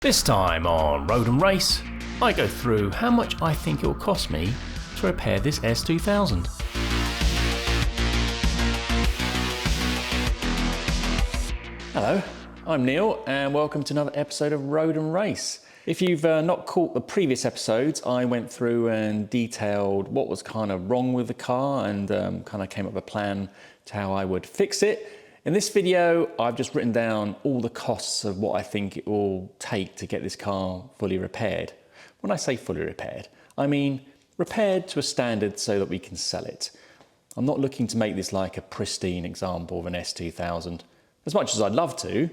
This time on Road and Race, I go through how much I think it will cost me to repair this S2000. Hello, I'm Neil and welcome to another episode of Road and Race. If you've not caught the previous episodes, I went through and detailed what was kind of wrong with the car and kind of came up with a plan to how I would fix it. In this video, I've just written down all the costs of what I think it will take to get this car fully repaired. When I say fully repaired, I mean repaired to a standard so that we can sell it. I'm not looking to make this like a pristine example of an S2000. As much as I'd love to,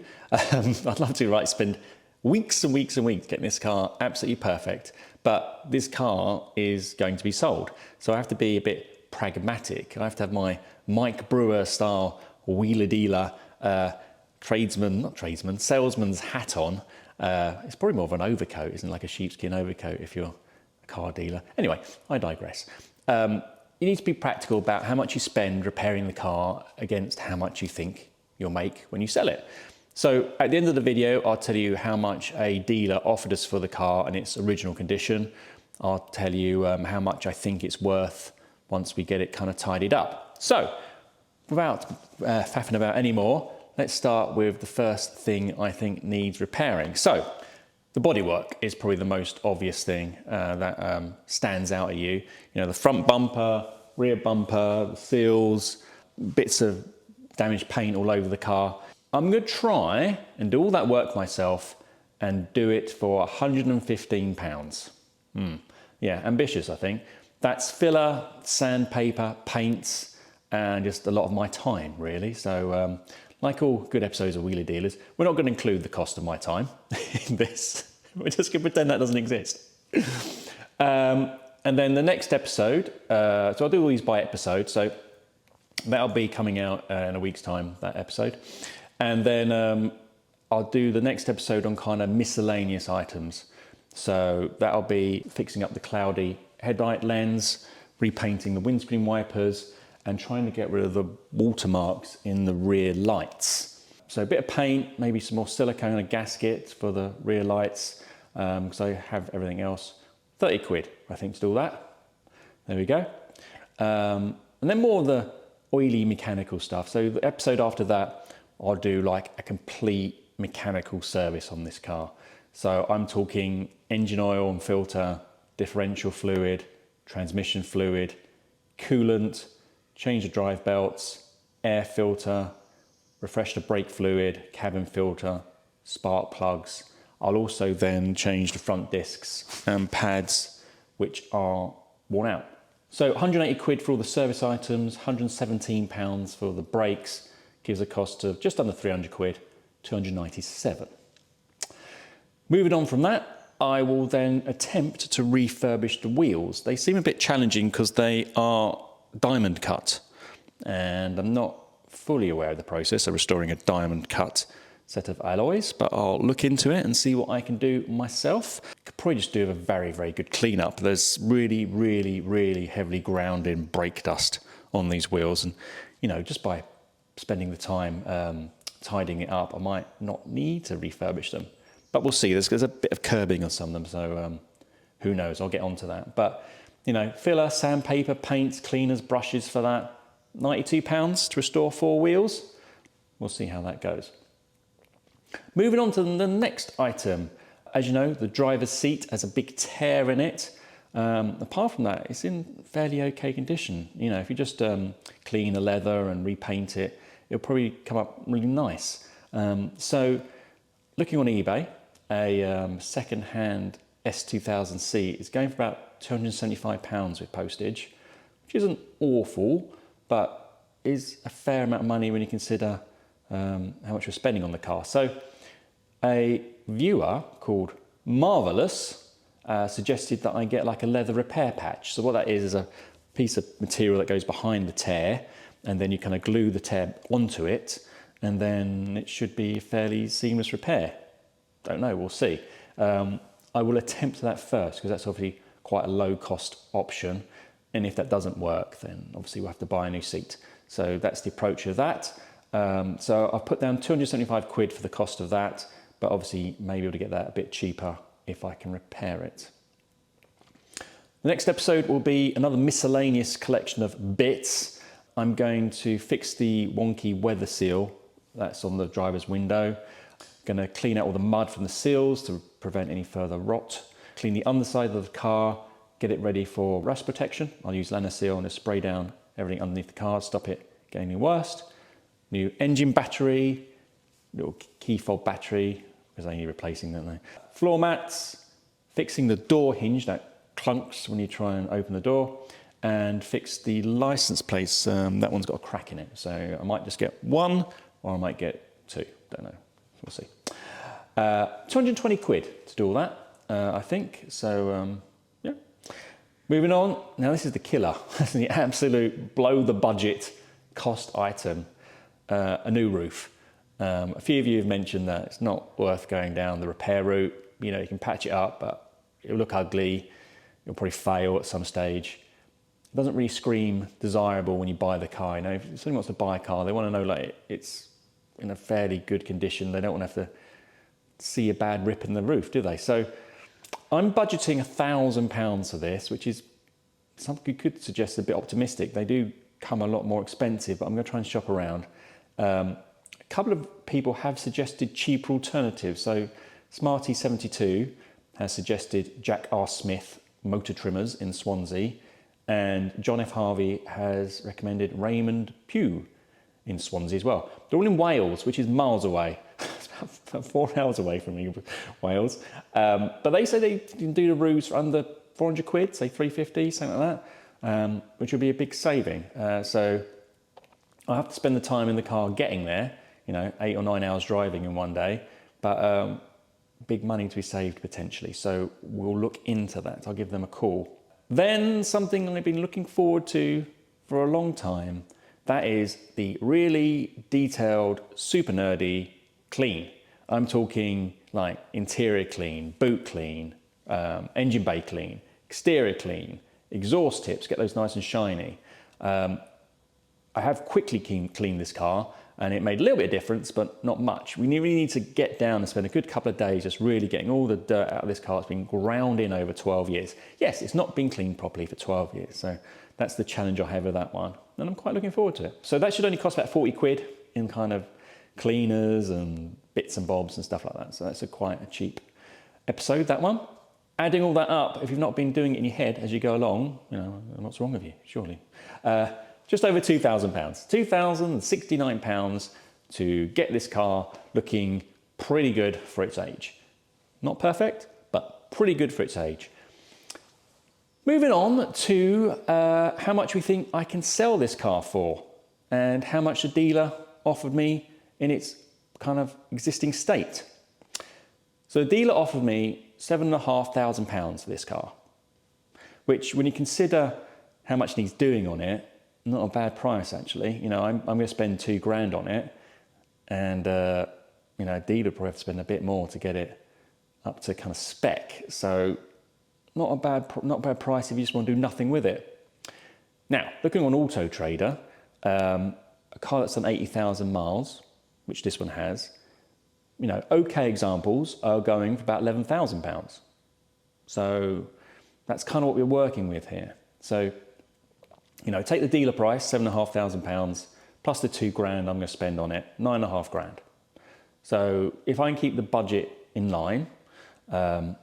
spend weeks and weeks and weeks getting this car absolutely perfect. But this car is going to be sold. So I have to be a bit pragmatic. I have to have my Mike Brewer style wheeler dealer, salesman's hat on. It's probably more of an overcoat, isn't it? Like a sheepskin overcoat if you're a car dealer. Anyway, I digress. You need to be practical about how much you spend repairing the car against how much you think you'll make when you sell it. So at the end of the video, I'll tell you how much a dealer offered us for the car in its original condition. I'll tell you how much I think it's worth once we get it kind of tidied up. So, without faffing about anymore, let's start with the first thing I think needs repairing. So, the bodywork is probably the most obvious thing that stands out at you. You know, the front bumper, rear bumper, the seals, bits of damaged paint all over the car. I'm going to try and do all that work myself and do it for £115. Yeah, ambitious, I think. That's filler, sandpaper, paints, and just a lot of my time, really. So, like all good episodes of Wheeler Dealers, we're not going to include the cost of my time in this. We're just going to pretend that doesn't exist. And then the next episode, so I'll do all these by episode, so that'll be coming out in a week's time, that episode. And then I'll do the next episode on kind of miscellaneous items. So that'll be fixing up the cloudy headlight lens, repainting the windscreen wipers, and trying to get rid of the watermarks in the rear lights. So a bit of paint, maybe some more silicone and a gasket for the rear lights, because I have everything else. 30 quid, I think, to do all that. There we go. And then more of the oily mechanical stuff. So the episode after that, I'll do like a complete mechanical service on this car. So I'm talking engine oil and filter, differential fluid, transmission fluid, coolant, change the drive belts, air filter, refresh the brake fluid, cabin filter, spark plugs. I'll also then change the front discs and pads which are worn out. So 180 quid for all the service items, £117 for the brakes, gives a cost of just under 300 quid, 297. Moving on from that, I will then attempt to refurbish the wheels. They seem a bit challenging because they are diamond cut, and I'm not fully aware of the process of restoring a diamond cut set of alloys, but I'll look into it and see what I can do myself. Could probably just do a very, very good cleanup. There's really, really, really heavily ground in brake dust on these wheels, and you know, just by spending the time tidying it up, I might not need to refurbish them. But we'll see. There's a bit of curbing on some of them, so who knows? I'll get onto that. But you know, filler, sandpaper, paints, cleaners, brushes for that. £92 to restore 4 wheels. We'll see how that goes. Moving on to the next item. As you know, the driver's seat has a big tear in it. Apart from that, it's in fairly okay condition. You know, if you just clean the leather and repaint it, it'll probably come up really nice. So, looking on eBay, a second-hand S2000 seat is going for about £275 with postage, which isn't awful, but is a fair amount of money when you consider how much you're spending on the car. So a viewer called Marvelous suggested that I get like a leather repair patch. So what that is a piece of material that goes behind the tear, and then you kind of glue the tear onto it, and then it should be a fairly seamless repair. Don't know, we'll see. I will attempt that first because that's obviously quite a low cost option. And if that doesn't work, then obviously we'll have to buy a new seat. So that's the approach of that. So I've put down 275 quid for the cost of that, but obviously maybe able to get that a bit cheaper if I can repair it. The next episode will be another miscellaneous collection of bits. I'm going to fix the wonky weather seal that's on the driver's window. Going to clean out all the mud from the seals to prevent any further rot. Clean the underside of the car, get it ready for rust protection. I'll use Lanaseal and just spray down everything underneath the car, stop it getting any worse. New engine battery, little key fob battery, because they need replacing, don't they? Floor mats, fixing the door hinge that clunks when you try and open the door, and fix the license plates. That one's got a crack in it, so I might just get one or I might get two, don't know, we'll see. 220 quid to do all that, I think, so yeah. Moving on, now this is the killer, the absolute blow the budget cost item, a new roof. A few of you have mentioned that it's not worth going down the repair route. You know, you can patch it up, but it'll look ugly. It'll probably fail at some stage. It doesn't really scream desirable when you buy the car. You know, if somebody wants to buy a car, they want to know like it's in a fairly good condition. They don't want to have to see a bad rip in the roof, do they? So I'm budgeting £1,000 for this, which is something you could suggest a bit optimistic. They do come a lot more expensive, but I'm going to try and shop around. A couple of people have suggested cheaper alternatives. So Smarty72 has suggested Jack R. Smith motor trimmers in Swansea, and John F. Harvey has recommended Raymond Pugh in Swansea as well. They're all in Wales, which is miles away. It's about 4 hours away from me, Wales. But they say they can do the roofs for under 400 quid, say 350, something like that, which would be a big saving. So I have to spend the time in the car getting there, you know, 8 or 9 hours driving in one day, but big money to be saved potentially. So we'll look into that. I'll give them a call. Then something I've been looking forward to for a long time, that is the really detailed, super nerdy clean. I'm talking like interior clean, boot clean, engine bay clean, exterior clean, exhaust tips, get those nice and shiny. I have quickly cleaned this car and it made a little bit of difference, but not much. We really need to get down and spend a good couple of days just really getting all the dirt out of this car. It's been ground in over 12 years. Yes, it's not been cleaned properly for 12 years. So that's the challenge I have with that one. And I'm quite looking forward to it. So that should only cost about 40 quid in kind of cleaners and bits and bobs and stuff like that. So that's quite a cheap episode, that one. Adding all that up, if you've not been doing it in your head as you go along, you know, what's wrong with you, surely? Just over £2,000, £2,069 to get this car looking pretty good for its age. Not perfect, but pretty good for its age. Moving on to how much we think I can sell this car for and how much the dealer offered me in its kind of existing state. So the dealer offered me £7,500 for this car, which when you consider how much needs doing on it, not a bad price actually. You know, I'm going to spend £2,000 on it, and you know, a dealer probably have to spend a bit more to get it up to kind of spec. So not a bad price if you just want to do nothing with it. Now, looking on Auto Trader, a car that's done 80,000 miles, which this one has, you know, okay examples are going for about £11,000. So that's kind of what we're working with here. So, you know, take the dealer price, £7,500, plus the £2,000 I'm going to spend on it, £9,500. So if I can keep the budget in line, I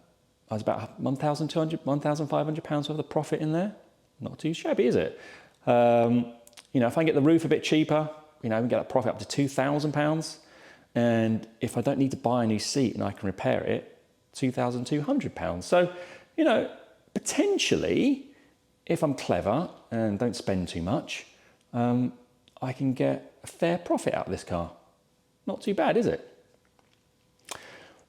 was about £1,200, £1,500 worth of profit in there. Not too shabby, is it? You know, if I can get the roof a bit cheaper, you know, we can get that profit up to £2,000. And if I don't need to buy a new seat and I can repair it, £2,200. So, you know, potentially, if I'm clever and don't spend too much, I can get a fair profit out of this car. Not too bad, is it?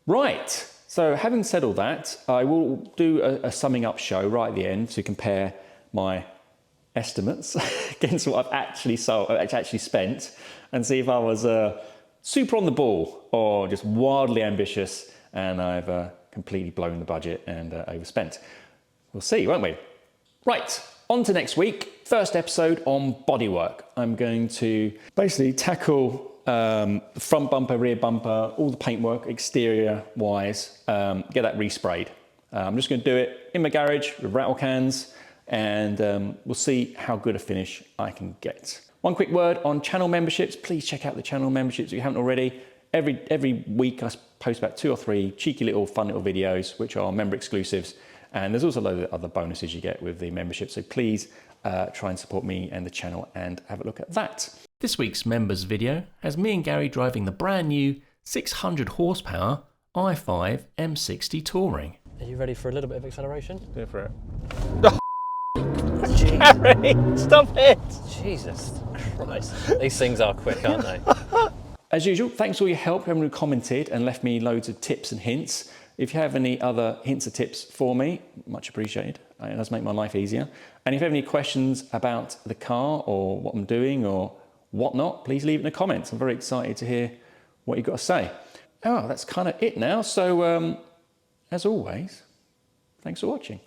Right, so having said all that, I will do a summing up show right at the end to compare my estimates against what I've actually spent, and see if I was super on the ball or just wildly ambitious and I've completely blown the budget and overspent. We'll see, won't we? Right, on to next week. First episode on bodywork. I'm going to basically tackle front bumper, rear bumper, all the paintwork, exterior wise, get that resprayed. I'm just going to do it in my garage with rattle cans, and we'll see how good a finish I can get. One quick word on channel memberships. Please check out the channel memberships if you haven't already. Every week I post about 2 or 3 cheeky little fun little videos which are member exclusives, and there's also a load of other bonuses you get with the membership, so please try and support me and the channel and have a look at that. This week's members video has me and Gary driving the brand new 600 horsepower i5 M60 Touring. Are you ready for a little bit of acceleration? Go for it. Gary, stop it! Jesus Christ. These things are quick, aren't they? As usual, thanks for all your help, everyone who commented and left me loads of tips and hints. If you have any other hints or tips for me, much appreciated. It does make my life easier. And if you have any questions about the car or what I'm doing or whatnot, please leave it in the comments. I'm very excited to hear what you've got to say. Oh, that's kind of it now. So, as always, thanks for watching.